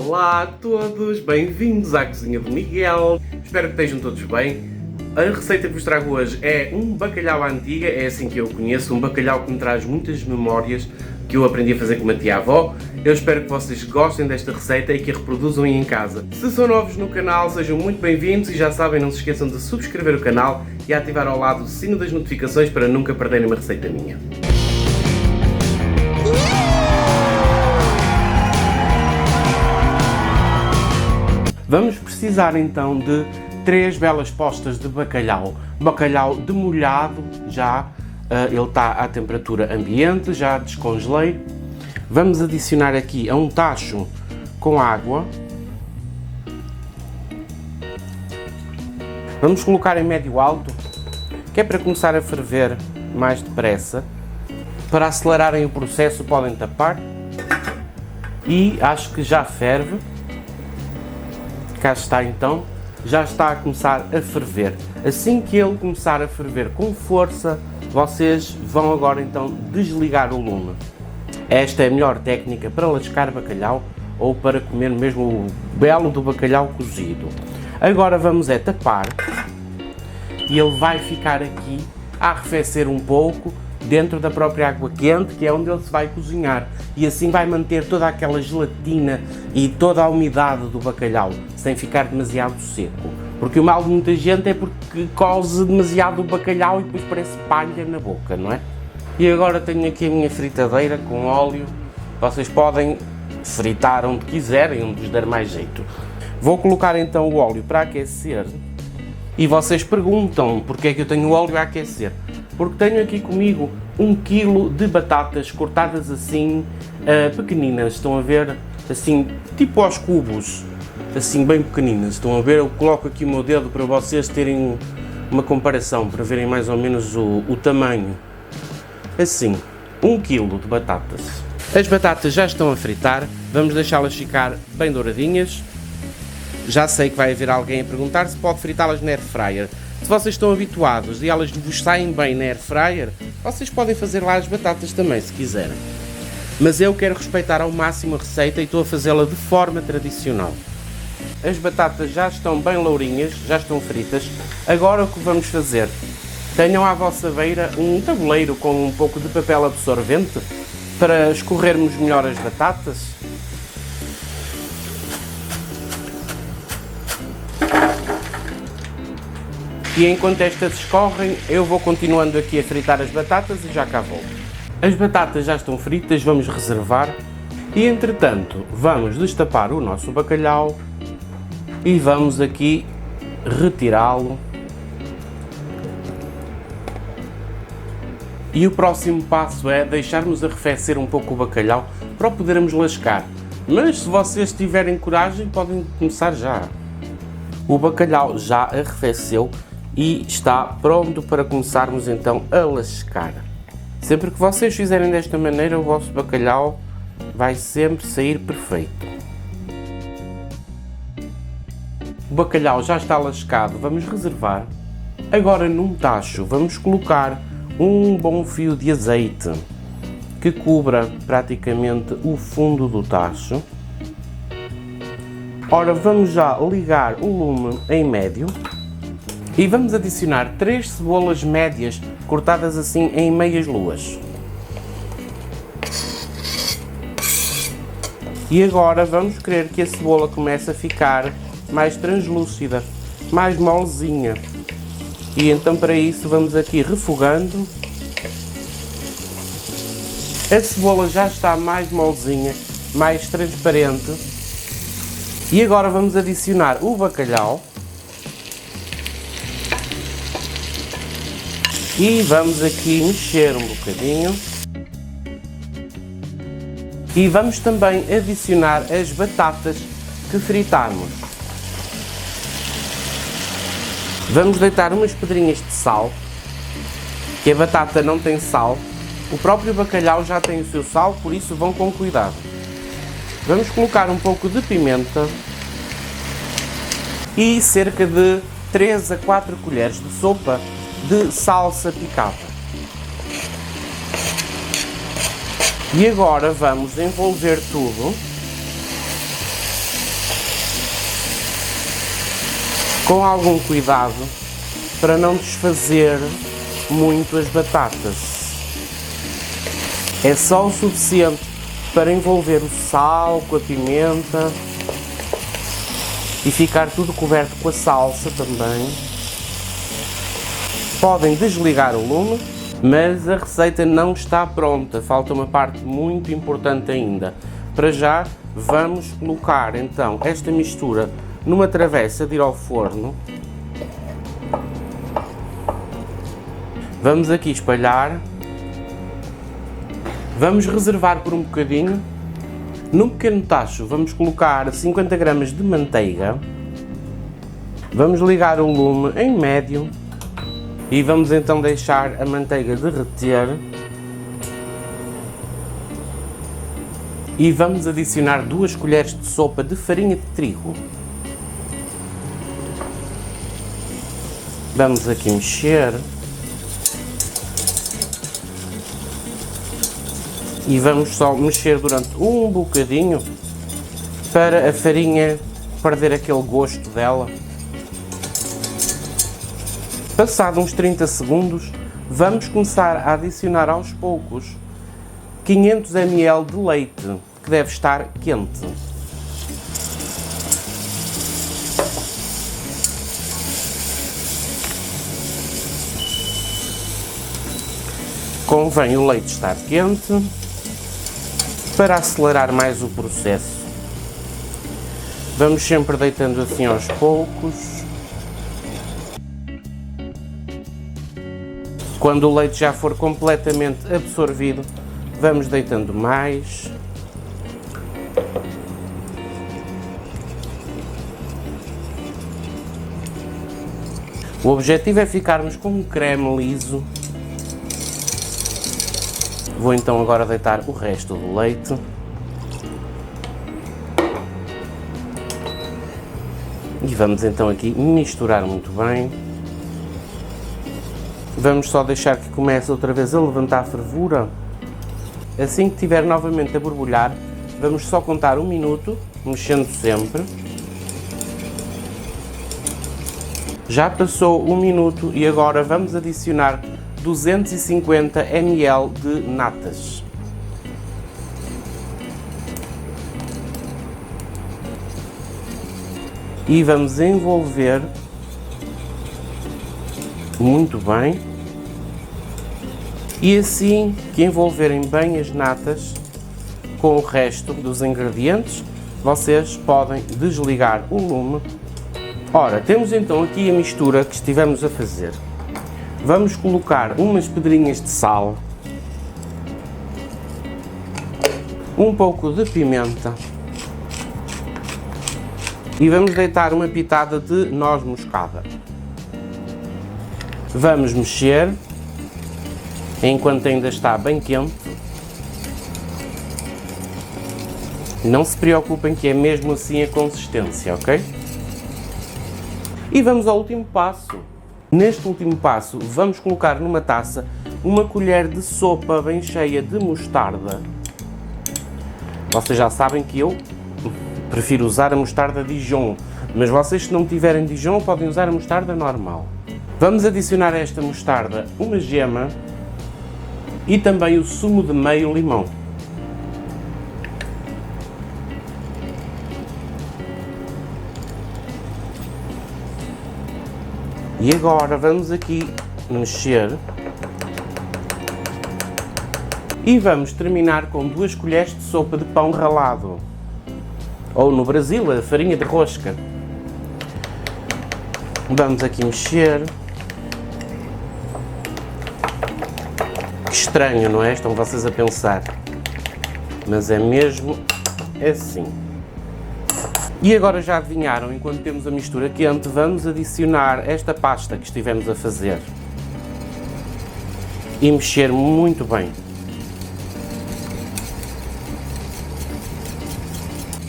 Olá a todos, bem-vindos à cozinha do Miguel. Espero que estejam todos bem. A receita que vos trago hoje é um bacalhau à antiga, é assim que eu conheço, um bacalhau que me traz muitas memórias que eu aprendi a fazer com a tia-avó. Eu espero que vocês gostem desta receita e que a reproduzam aí em casa. Se são novos no canal, sejam muito bem-vindos e já sabem, não se esqueçam de subscrever o canal e ativar ao lado o sino das notificações para nunca perderem uma receita minha. Vamos precisar então de 3 belas postas de bacalhau. Bacalhau demolhado, já ele está à temperatura ambiente, já descongelei. Vamos adicionar aqui a um tacho com água. Vamos colocar em médio alto, que é para começar a ferver mais depressa. Para acelerarem o processo podem tapar. E acho que já ferve. Cá está então, já está a começar a ferver. Assim que ele começar a ferver com força, vocês vão agora então desligar o lume. Esta é a melhor técnica para lascar bacalhau ou para comer mesmo o belo do bacalhau cozido. Agora vamos tapar e ele vai ficar aqui a arrefecer um pouco dentro da própria água quente, que é onde ele se vai cozinhar, e assim vai manter toda aquela gelatina e toda a umidade do bacalhau, sem ficar demasiado seco. Porque o mal de muita gente é porque coze demasiado o bacalhau e depois parece palha na boca, não é? E agora tenho aqui a minha fritadeira com óleo. Vocês podem fritar onde quiserem, onde vos der mais jeito. Vou colocar então o óleo para aquecer. E vocês perguntam porque é que eu tenho o óleo a aquecer. Porque tenho aqui comigo 1 kg de batatas cortadas assim, pequeninas, estão a ver? Assim, tipo aos cubos, assim bem pequeninas, estão a ver? Eu coloco aqui o meu dedo para vocês terem uma comparação, para verem mais ou menos o tamanho. Assim, 1 kg de batatas. As batatas já estão a fritar, vamos deixá-las ficar bem douradinhas. Já sei que vai haver alguém a perguntar se pode fritá-las na air fryer. Se vocês estão habituados e elas vos saem bem na air fryer, vocês podem fazer lá as batatas também, se quiserem. Mas eu quero respeitar ao máximo a receita e estou a fazê-la de forma tradicional. As batatas já estão bem lourinhas, já estão fritas. Agora o que vamos fazer? Tenham à vossa beira um tabuleiro com um pouco de papel absorvente para escorrermos melhor as batatas. E enquanto estas escorrem, eu vou continuando aqui a fritar as batatas e já cá volto. As batatas já estão fritas, vamos reservar. E entretanto, vamos destapar o nosso bacalhau e vamos aqui retirá-lo. E o próximo passo é deixarmos arrefecer um pouco o bacalhau para o podermos lascar. Mas se vocês tiverem coragem, podem começar já. O bacalhau já arrefeceu e está pronto para começarmos então a lascar. Sempre que vocês fizerem desta maneira, o vosso bacalhau vai sempre sair perfeito. O bacalhau já está lascado, vamos reservar. Agora num tacho vamos colocar um bom fio de azeite que cubra praticamente o fundo do tacho. Ora, vamos já ligar o lume em médio. E vamos adicionar 3 cebolas médias cortadas assim em meias luas. E agora vamos querer que a cebola comece a ficar mais translúcida, mais molezinha. E então para isso vamos aqui refogando. A cebola já está mais molezinha, mais transparente. E agora vamos adicionar o bacalhau. E vamos aqui mexer um bocadinho. E vamos também adicionar as batatas que fritámos. Vamos deitar umas pedrinhas de sal, que a batata não tem sal. O próprio bacalhau já tem o seu sal, por isso vão com cuidado. Vamos colocar um pouco de pimenta e cerca de 3 a 4 colheres de sopa de salsa picada. E agora vamos envolver tudo com algum cuidado para não desfazer muito as batatas. É só o suficiente para envolver o sal com a pimenta e ficar tudo coberto com a salsa também. Podem desligar o lume, mas a receita não está pronta, falta uma parte muito importante ainda. Para já, vamos colocar então esta mistura numa travessa de ir ao forno. Vamos aqui espalhar. Vamos reservar por um bocadinho. Num pequeno tacho vamos colocar 50 gramas de manteiga. Vamos ligar o lume em médio e vamos então deixar a manteiga derreter. E vamos adicionar 2 colheres de sopa de farinha de trigo. Vamos aqui mexer. E vamos só mexer durante um bocadinho para a farinha perder aquele gosto dela. Passado uns 30 segundos, vamos começar a adicionar aos poucos 500 ml de leite, que deve estar quente. Convém o leite estar quente para acelerar mais o processo. Vamos sempre deitando assim aos poucos. Quando o leite já for completamente absorvido, vamos deitando mais. O objetivo é ficarmos com um creme liso. Vou então agora deitar o resto do leite. E vamos então aqui misturar muito bem. Vamos só deixar que comece outra vez a levantar a fervura. Assim que estiver novamente a borbulhar, vamos só contar 1 minuto, mexendo sempre. Já passou 1 minuto e agora vamos adicionar 250 ml de natas. E vamos envolver muito bem. E assim que envolverem bem as natas com o resto dos ingredientes, vocês podem desligar o lume. Ora, temos então aqui a mistura que estivemos a fazer. Vamos colocar umas pedrinhas de sal, um pouco de pimenta e vamos deitar uma pitada de noz moscada. Vamos mexer enquanto ainda está bem quente. Não se preocupem que é mesmo assim a consistência, ok? E vamos ao último passo. Neste último passo, vamos colocar numa taça uma colher de sopa bem cheia de mostarda. Vocês já sabem que eu prefiro usar a mostarda Dijon, mas vocês, se não tiverem Dijon, podem usar a mostarda normal. Vamos adicionar a esta mostarda uma gema e também o sumo de meio limão. E agora vamos aqui mexer e vamos terminar com 2 colheres de sopa de pão ralado, ou no Brasil a farinha de rosca. Vamos aqui mexer. Que estranho, não é? Estão vocês a pensar, mas é mesmo assim. E agora já adivinharam, enquanto temos a mistura quente, vamos adicionar esta pasta que estivemos a fazer e mexer muito bem.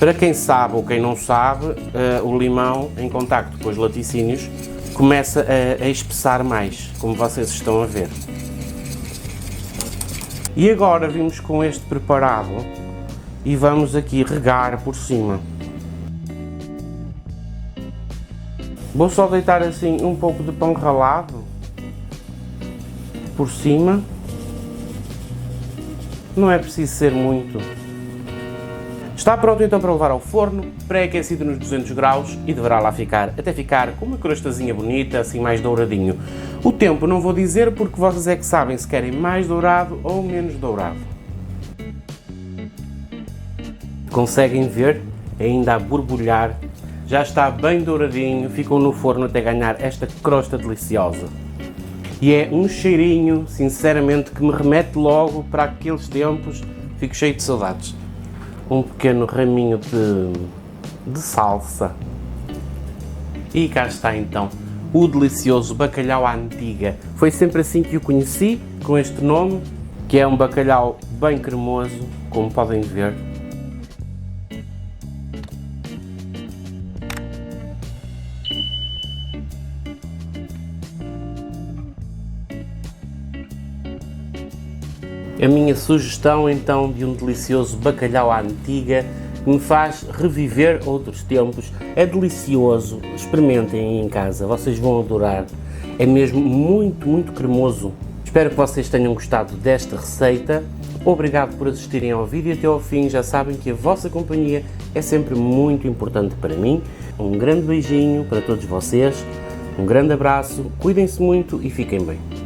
Para quem sabe ou quem não sabe, o limão em contacto com os laticínios começa a espessar mais, como vocês estão a ver. E agora vimos com este preparado e vamos aqui regar por cima. Vou só deitar assim um pouco de pão ralado por cima. Não é preciso ser muito. Está pronto então para levar ao forno, pré-aquecido nos 200 graus e deverá lá ficar, até ficar com uma crostazinha bonita, assim mais douradinho. O tempo não vou dizer porque vocês é que sabem se querem mais dourado ou menos dourado. Conseguem ver? Ainda a borbulhar, já está bem douradinho, ficam no forno até ganhar esta crosta deliciosa. E é um cheirinho, sinceramente, que me remete logo para aqueles tempos, fico cheio de saudades. Um pequeno raminho de salsa. E cá está então, o delicioso bacalhau à antiga. Foi sempre assim que o conheci, com este nome, que é um bacalhau bem cremoso, como podem ver. A minha sugestão então de um delicioso bacalhau à antiga que me faz reviver outros tempos. É delicioso, experimentem aí em casa, vocês vão adorar. É mesmo muito cremoso. Espero que vocês tenham gostado desta receita. Obrigado por assistirem ao vídeo até ao fim. Já sabem que a vossa companhia é sempre muito importante para mim. Um grande beijinho para todos vocês, um grande abraço, cuidem-se muito e fiquem bem.